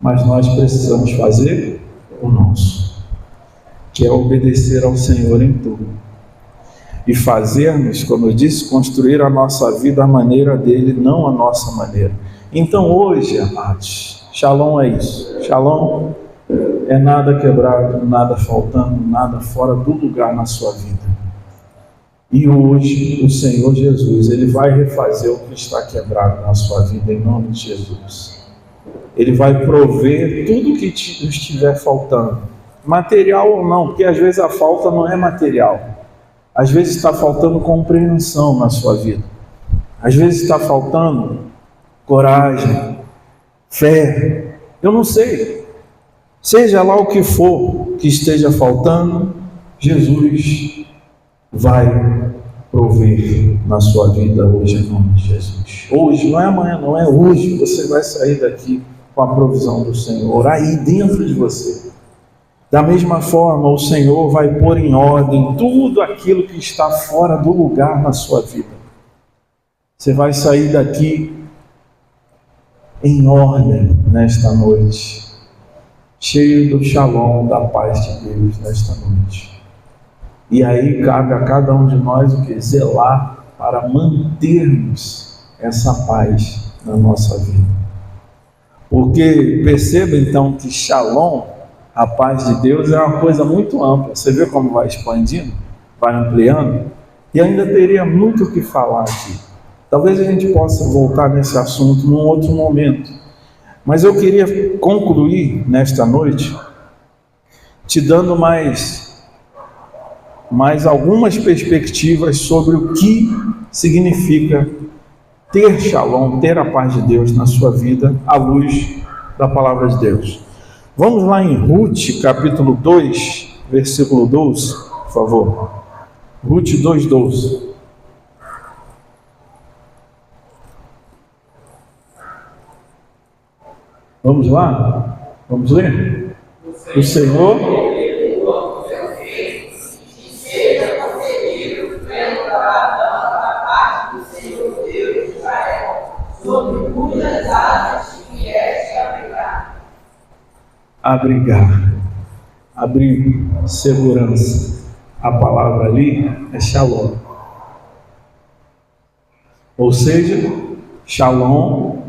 mas nós precisamos fazer o nosso, que é obedecer ao Senhor em tudo. E fazermos, como eu disse, construir a nossa vida à maneira dele, não a nossa maneira. Então hoje, amados, shalom é isso. Shalom é nada quebrado, nada faltando, nada fora do lugar na sua vida. E hoje o Senhor Jesus, Ele vai refazer o que está quebrado na sua vida em nome de Jesus. Ele vai prover tudo o que estiver faltando, material ou não, porque às vezes a falta não é material. Às vezes está faltando compreensão na sua vida. Às vezes está faltando coragem, fé. Eu não sei. Seja lá o que for que esteja faltando, Jesus vai prover na sua vida hoje em nome de Jesus. Hoje, não é amanhã, não é hoje. Você vai sair daqui com a provisão do Senhor aí dentro de você. Da mesma forma, o Senhor vai pôr em ordem tudo aquilo que está fora do lugar na sua vida. Você vai sair daqui em ordem nesta noite, cheio do shalom, da paz de Deus nesta noite. E aí cabe a cada um de nós o que? Zelar para mantermos essa paz na nossa vida. Porque perceba então que shalom, a paz de Deus, é uma coisa muito ampla. Você vê como vai expandindo, vai ampliando, e ainda teria muito o que falar aqui. Talvez a gente possa voltar nesse assunto num outro momento. Mas eu queria concluir nesta noite te dando mais algumas perspectivas sobre o que significa ter shalom, ter a paz de Deus na sua vida, à luz da palavra de Deus. Vamos lá em Ruth, capítulo 2, versículo 12, por favor. Ruth 2:12. Vamos lá? Vamos ler? O Senhor sobre cujas asas vieste abrigar, abrigo, segurança. A palavra ali é shalom. Ou seja, shalom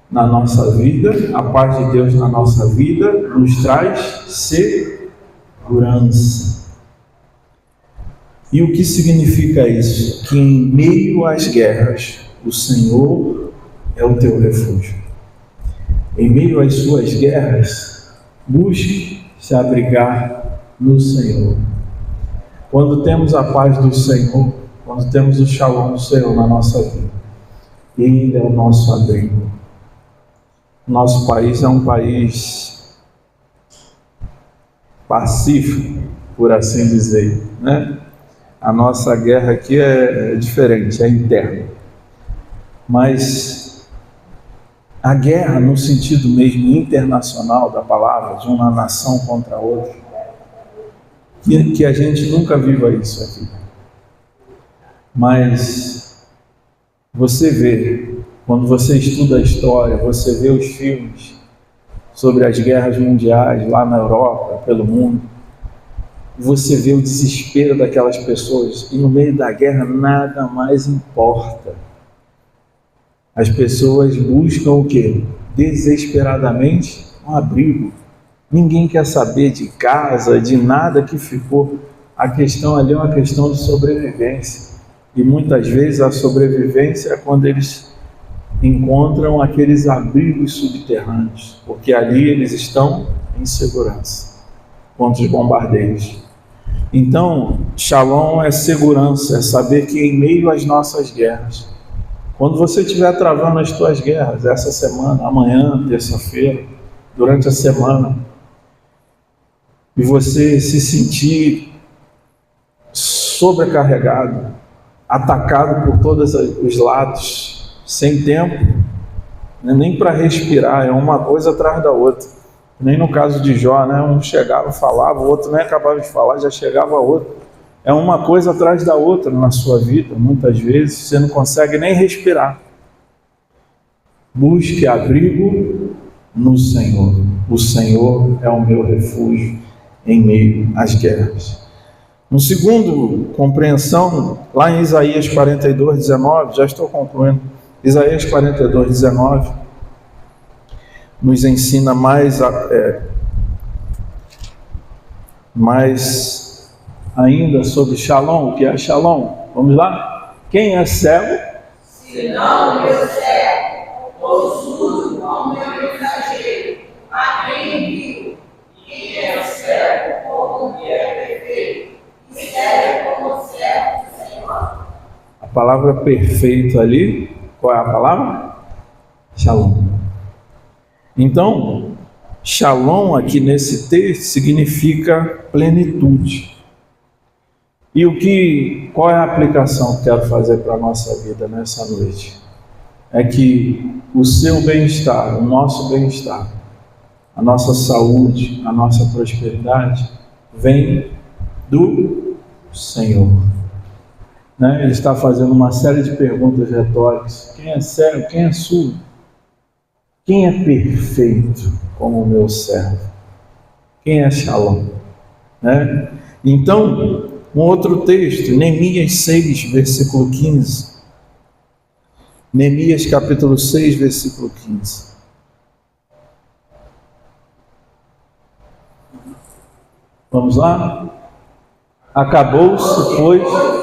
na nossa vida, a paz de Deus na nossa vida nos traz segurança. E o que significa isso? Que em meio às guerras, o Senhor é o teu refúgio. Em meio às suas guerras, busque se abrigar no Senhor. Quando temos a paz do Senhor, quando temos o shalom do Senhor na nossa vida, Ele é o nosso abrigo. Nosso país é um país pacífico, por assim dizer, né? A nossa guerra aqui é diferente, é interna. Mas a guerra, no sentido mesmo internacional da palavra, de uma nação contra outra, que a gente nunca viva isso aqui. Mas você vê, quando você estuda a história, você vê os filmes sobre as guerras mundiais lá na Europa, pelo mundo, você vê o desespero daquelas pessoas, e no meio da guerra nada mais importa. As pessoas buscam o quê? Desesperadamente um abrigo. Ninguém quer saber de casa, de nada que ficou. A questão ali é uma questão de sobrevivência. E muitas vezes a sobrevivência é quando eles encontram aqueles abrigos subterrâneos, porque ali eles estão em segurança contra os bombardeios. Então, shalom é segurança, é saber que em meio às nossas guerras, quando você estiver travando as tuas guerras, essa semana, amanhã, terça-feira, durante a semana, e você se sentir sobrecarregado, atacado por todos os lados, sem tempo, nem para respirar, é uma coisa atrás da outra. Nem no caso de Jó, né? Um chegava, falava, o outro nem acabava de falar, já chegava outro. É uma coisa atrás da outra na sua vida. Muitas vezes você não consegue nem respirar. Busque abrigo no Senhor. O Senhor é o meu refúgio em meio às guerras. No segundo, compreensão, lá em Isaías 42, 19, já estou concluindo, Isaías 42, 19, nos ensina mais ainda sobre shalom. O que é shalom? Vamos lá? Quem é cego? Senão meu servo, possudo como meu mensageiro, a quem envio. Quem é servo como que é perfeito, e serve como servo do Senhor. A palavra perfeito ali, qual é a palavra? Shalom. Então, shalom aqui nesse texto significa plenitude. E qual é a aplicação que quero fazer para a nossa vida nessa noite? É que o seu bem-estar, o nosso bem-estar, a nossa saúde, a nossa prosperidade, vem do Senhor. Né? Ele está fazendo uma série de perguntas retóricas. Quem é servo? Quem é surdo? Quem é perfeito como o meu servo? Quem é shalom? Né? Então, um outro texto, Neemias 6, versículo 15. Neemias capítulo 6, versículo 15. Vamos lá? Acabou-se, pois...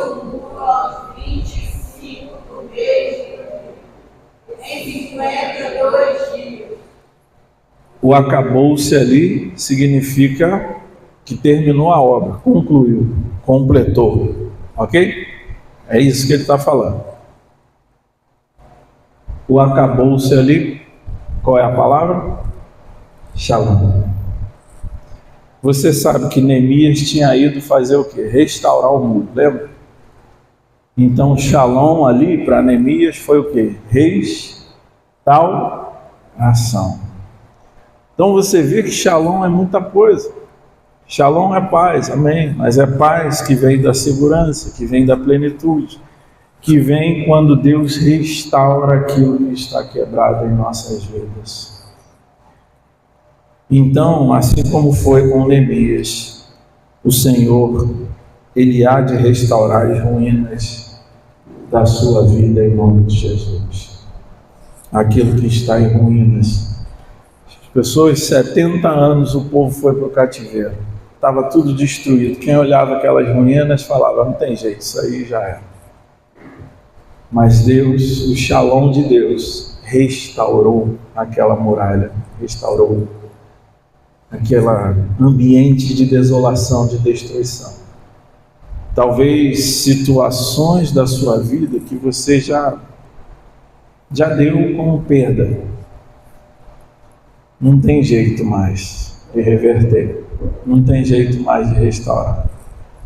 O acabou-se ali significa que terminou a obra, concluiu, completou, ok? É isso que ele está falando. O acabou-se ali, qual é a palavra? Shalom. Você sabe que Neemias tinha ido fazer o quê? Restaurar o muro, lembra? Então, shalom ali para Neemias foi o quê? Restauração. Então você vê que Shalom é muita coisa. Shalom é paz, amém, mas é paz que vem da segurança, que vem da plenitude, que vem quando Deus restaura aquilo que está quebrado em nossas vidas. Então, assim como foi com Neemias, o Senhor, Ele há de restaurar as ruínas da sua vida em nome de Jesus. Aquilo que está em ruínas. As pessoas, 70 anos o povo foi para o cativeiro. Estava tudo destruído. Quem olhava aquelas ruínas falava, não tem jeito, isso aí já é. Mas Deus, o Shalom de Deus, restaurou aquela muralha, restaurou aquele ambiente de desolação, de destruição. Talvez situações da sua vida que você já deu como perda. Não tem jeito mais de reverter. Não tem jeito mais de restaurar.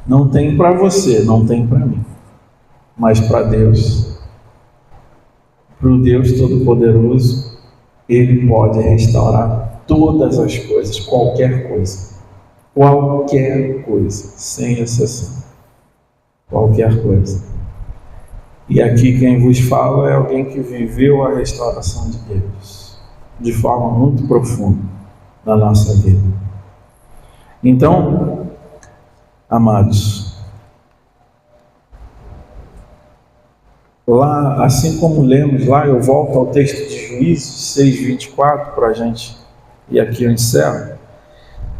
Não tem para você, não tem para mim. Mas para Deus, para o Deus Todo-Poderoso, Ele pode restaurar todas as coisas, qualquer coisa. Qualquer coisa, sem exceção. Qualquer coisa. E aqui quem vos fala é alguém que viveu a restauração de Deus, de forma muito profunda na nossa vida. Então, amados, lá, assim como lemos lá, eu volto ao texto de Juízes 6:24 para a gente, e aqui eu encerro,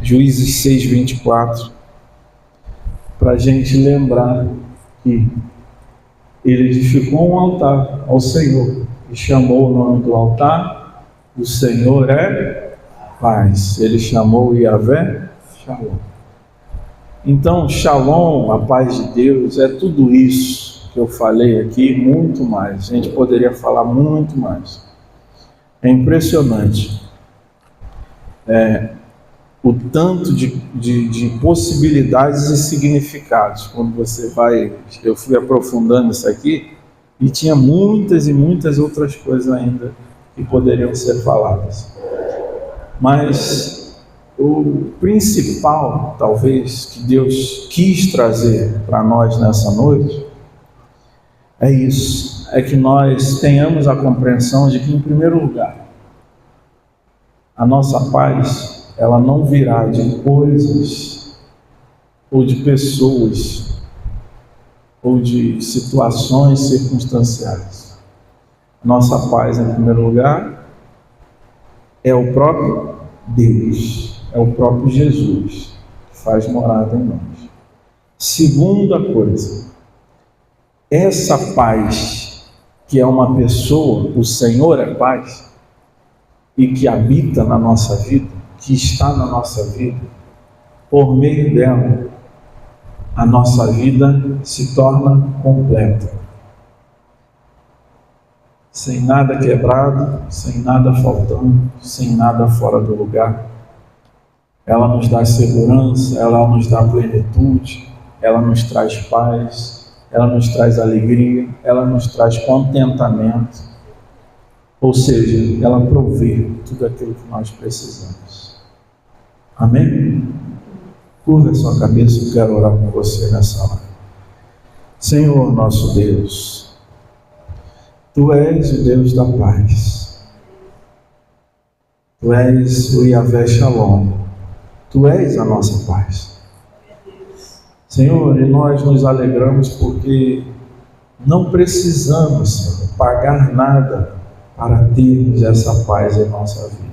Juízes 6:24, para a gente lembrar que ele edificou um altar ao Senhor e chamou o nome do altar, o Senhor é paz. Ele chamou Yahvé Shalom. Então, Shalom, a paz de Deus, é tudo isso que eu falei aqui, muito mais. A gente poderia falar muito mais. É impressionante o tanto de possibilidades e significados. Quando você vai, eu fui aprofundando isso aqui, e tinha muitas e muitas outras coisas ainda que poderiam ser faladas. Mas o principal, talvez, que Deus quis trazer para nós nessa noite, é isso, é que nós tenhamos a compreensão de que, em primeiro lugar, a nossa paz, ela não virá de coisas, ou de pessoas, ou de situações circunstanciais. Nossa paz, em primeiro lugar, é o próprio Deus, é o próprio Jesus, que faz morada em nós. Segunda coisa, essa paz, que é uma pessoa, o Senhor é paz, e que habita na nossa vida, que está na nossa vida, por meio dela, a nossa vida se torna completa. Sem nada quebrado, sem nada faltando, sem nada fora do lugar. Ela nos dá segurança, ela nos dá plenitude, ela nos traz paz, ela nos traz alegria, ela nos traz contentamento. Ou seja, ela provê tudo aquilo que nós precisamos. Amém? Curva a sua cabeça, eu quero orar com você nessa hora. Senhor nosso Deus, Tu és o Deus da paz. Tu és o Yahvé Shalom. Tu és a nossa paz. Senhor, e nós nos alegramos porque não precisamos, Senhor, pagar nada para termos essa paz em nossa vida.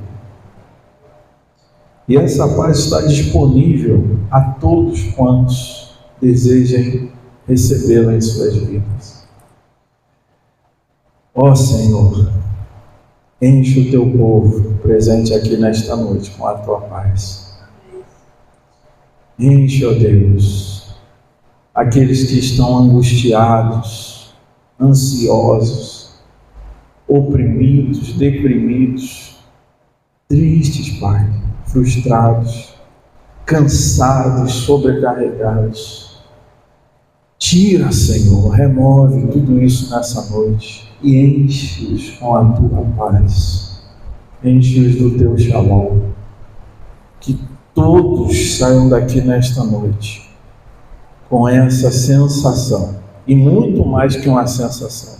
E essa paz está disponível a todos quantos desejem recebê-la em suas vidas. Ó Senhor, enche o Teu povo presente aqui nesta noite com a Tua paz. Enche, ó Deus, aqueles que estão angustiados, ansiosos, oprimidos, deprimidos, tristes, Pai, frustrados, cansados, sobrecarregados. Tira, Senhor, remove tudo isso nessa noite e enche-os com a Tua paz. Enche-os do Teu Shalom. que todos saiam daqui nesta noite com essa sensação, e muito mais que uma sensação,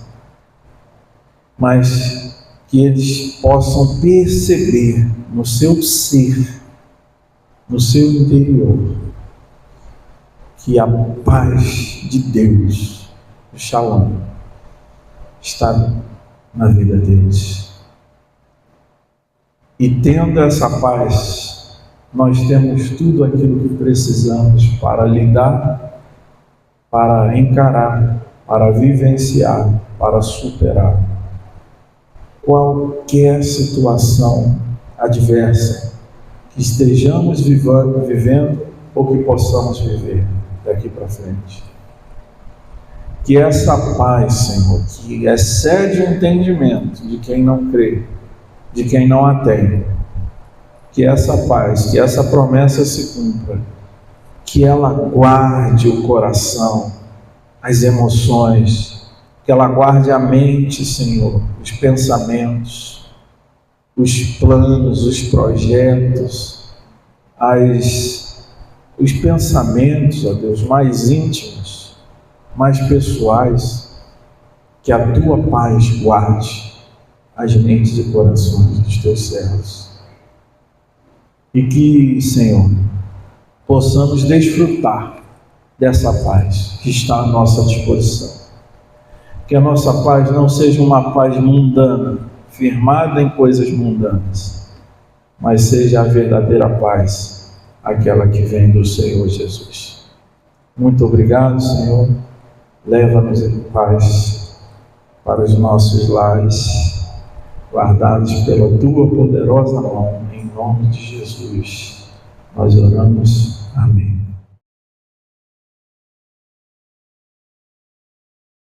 mas que eles possam perceber no seu ser, no seu interior, que a paz de Deus, o Shalom, está na vida deles. E tendo essa paz, nós temos tudo aquilo que precisamos para lidar, para encarar, para vivenciar, para superar qualquer situação adversa que estejamos vivendo ou que possamos viver daqui para frente. Que essa paz, Senhor, que excede o entendimento de quem não crê, de quem não a tem, que essa paz, que essa promessa se cumpra, que ela guarde o coração, as emoções, que ela guarde a mente, Senhor, os pensamentos, os planos, os projetos, os pensamentos, ó Deus, mais íntimos, mais pessoais, que a Tua paz guarde as mentes e corações dos Teus servos. E que, Senhor, possamos desfrutar dessa paz que está à nossa disposição. Que a nossa paz não seja uma paz mundana, firmada em coisas mundanas, mas seja a verdadeira paz, aquela que vem do Senhor Jesus. Muito obrigado, Senhor. Leva-nos em paz para os nossos lares, guardados pela Tua poderosa mão, em nome de Jesus. Nós oramos. Amém.